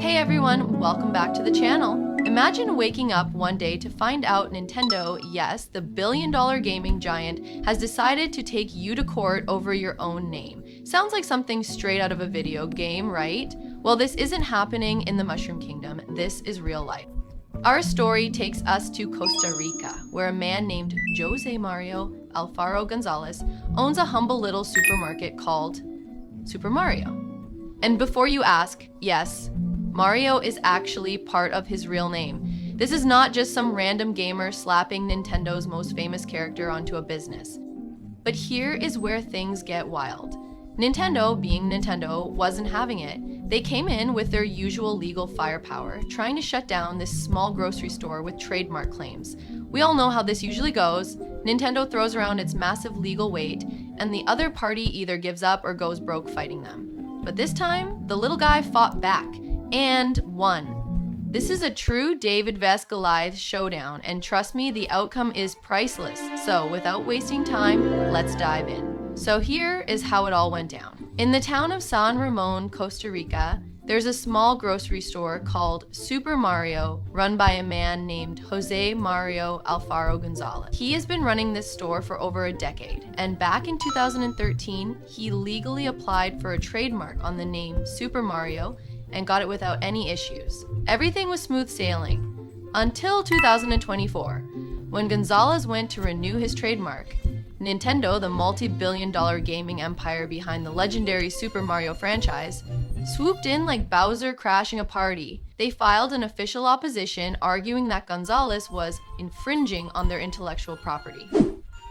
Hey everyone, welcome back to the channel. Imagine waking up one day to find out Nintendo, yes, the billion-dollar gaming giant, has decided to take you to court over your own name. Sounds like something straight out of a video game, right? Well, this isn't happening in the Mushroom Kingdom. This is real life. Our story takes us to Costa Rica, where a man named Jose Mario Alfaro Gonzalez owns a humble little supermarket called Super Mario. And before you ask, yes, Mario is actually part of his real name. This is not just some random gamer slapping Nintendo's most famous character onto a business. But here is where things get wild. Nintendo, being Nintendo, wasn't having it. They came in with their usual legal firepower, trying to shut down this small grocery store with trademark claims. We all know how this usually goes. Nintendo throws around its massive legal weight, and the other party either gives up or goes broke fighting them. But this time, the little guy fought back and won. This is a true David vs. Goliath showdown, and trust me, the outcome is priceless. So without wasting time, let's dive in. So here is how it all went down. In the town of San Ramon, Costa Rica, there's a small grocery store called Super Mario, run by a man named Jose Mario Alfaro Gonzalez. He has been running this store for over a decade, and back in 2013, he legally applied for a trademark on the name Super Mario and got it without any issues. Everything was smooth sailing until 2024, when Gonzalez went to renew his trademark. Nintendo, the multi-billion-dollar gaming empire behind the legendary Super Mario franchise, swooped in like Bowser crashing a party. They filed an official opposition arguing that Gonzalez was infringing on their intellectual property.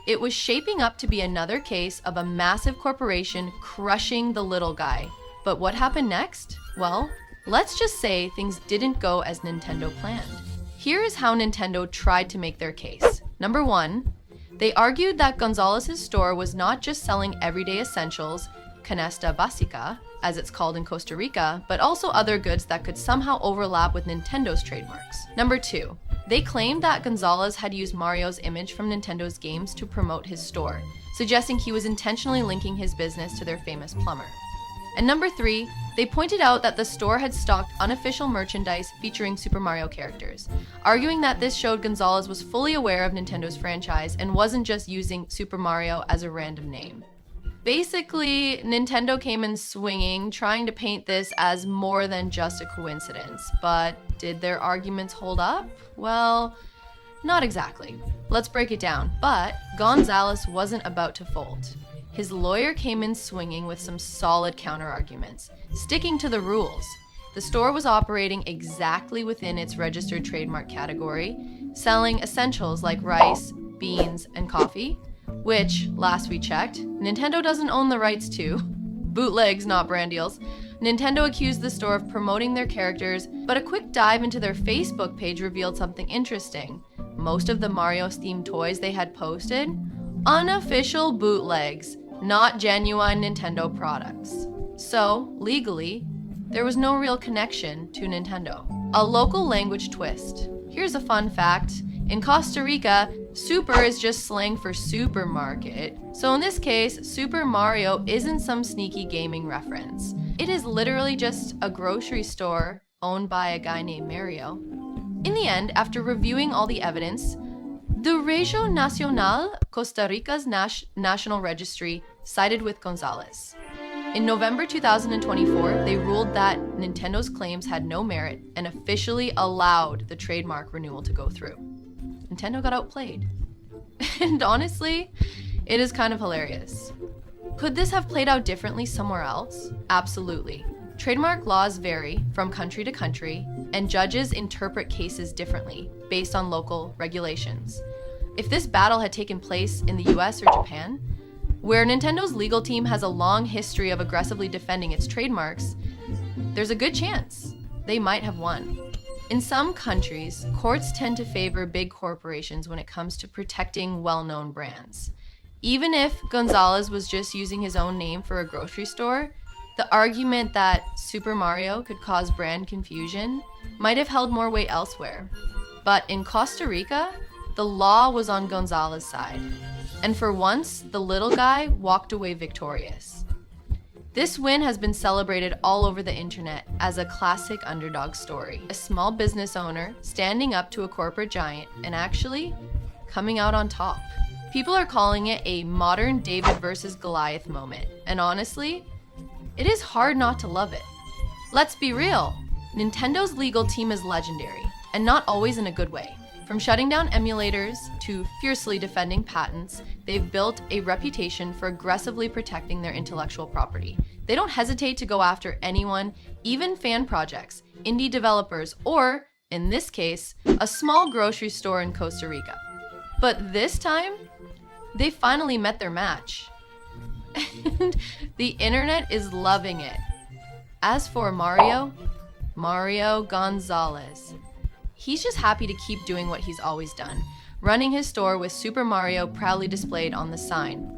It was shaping up to be another case of a massive corporation crushing the little guy. But what happened next? Well, let's just say things didn't go as Nintendo planned. Here is how Nintendo tried to make their case. Number one, they argued that Gonzalez's store was not just selling everyday essentials, canasta básica, as it's called in Costa Rica, but also other goods that could somehow overlap with Nintendo's trademarks. Number two, they claimed that Gonzalez had used Mario's image from Nintendo's games to promote his store, suggesting he was intentionally linking his business to their famous plumber. And number three, they pointed out that the store had stocked unofficial merchandise featuring Super Mario characters, arguing that this showed Gonzalez was fully aware of Nintendo's franchise and wasn't just using Super Mario as a random name. Basically, Nintendo came in swinging, trying to paint this as more than just a coincidence. But did their arguments hold up? Well, not exactly. Let's break it down. But Gonzalez wasn't about to fold. His lawyer came in swinging with some solid counter-arguments, sticking to the rules. The store was operating exactly within its registered trademark category, selling essentials like rice, beans, and coffee, which, last we checked, Nintendo doesn't own the rights to. Bootlegs, not brand deals. Nintendo accused the store of promoting their characters, but a quick dive into their Facebook page revealed something interesting. Most of the Mario-themed toys they had posted, unofficial bootlegs, not genuine Nintendo products. So, legally, there was no real connection to Nintendo. A local language twist. Here's a fun fact. In Costa Rica, super is just slang for supermarket. So in this case, Super Mario isn't some sneaky gaming reference. It is literally just a grocery store owned by a guy named Mario. In the end, after reviewing all the evidence, the Registro Nacional, Costa Rica's national registry, sided with Gonzalez. In November 2024, they ruled that Nintendo's claims had no merit and officially allowed the trademark renewal to go through. Nintendo got outplayed. And honestly, it is kind of hilarious. Could this have played out differently somewhere else? Absolutely. Trademark laws vary from country to country, and judges interpret cases differently based on local regulations. If this battle had taken place in the US or Japan, where Nintendo's legal team has a long history of aggressively defending its trademarks, there's a good chance they might have won. In some countries, courts tend to favor big corporations when it comes to protecting well-known brands. Even if Gonzalez was just using his own name for a grocery store, the argument that Super Mario could cause brand confusion might have held more weight elsewhere. But in Costa Rica, the law was on Gonzalez's side. And for once, the little guy walked away victorious. This win has been celebrated all over the internet as a classic underdog story. A small business owner standing up to a corporate giant and actually coming out on top. People are calling it a modern David versus Goliath moment, and honestly, it is hard not to love it. Let's be real, Nintendo's legal team is legendary, and not always in a good way. From shutting down emulators to fiercely defending patents, they've built a reputation for aggressively protecting their intellectual property. They don't hesitate to go after anyone, even fan projects, indie developers, or, in this case, a small grocery store in Costa Rica. But this time, they finally met their match. And the internet is loving it. As for Mario Gonzalez, he's just happy to keep doing what he's always done, running his store with Super Mario proudly displayed on the sign.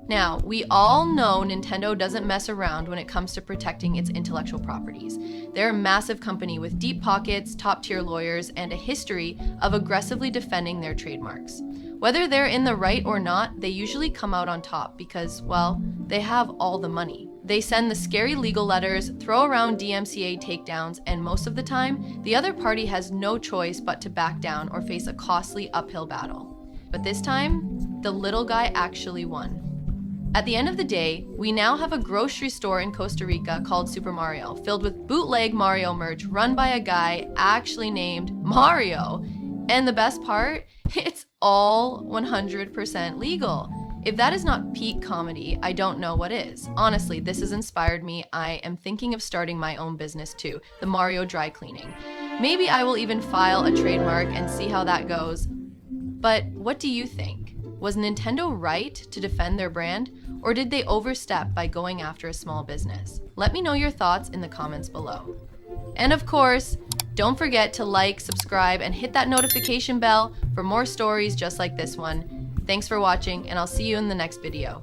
Now, we all know Nintendo doesn't mess around when it comes to protecting its intellectual properties. They're a massive company with deep pockets, top-tier lawyers, and a history of aggressively defending their trademarks. Whether they're in the right or not, they usually come out on top because, well, they have all the money. They send the scary legal letters, throw around DMCA takedowns, and most of the time, the other party has no choice but to back down or face a costly uphill battle. But this time, the little guy actually won. At the end of the day, we now have a grocery store in Costa Rica called Super Mario, filled with bootleg Mario merch run by a guy actually named Mario. And the best part, it's all 100% legal. If that is not peak comedy, I don't know what is. Honestly, this has inspired me. I am thinking of starting my own business too, the Mario Dry Cleaning. Maybe I will even file a trademark and see how that goes. But what do you think? Was Nintendo right to defend their brand, or did they overstep by going after a small business? Let me know your thoughts in the comments below. And of course, don't forget to like, subscribe, and hit that notification bell for more stories just like this one. Thanks for watching, and I'll see you in the next video.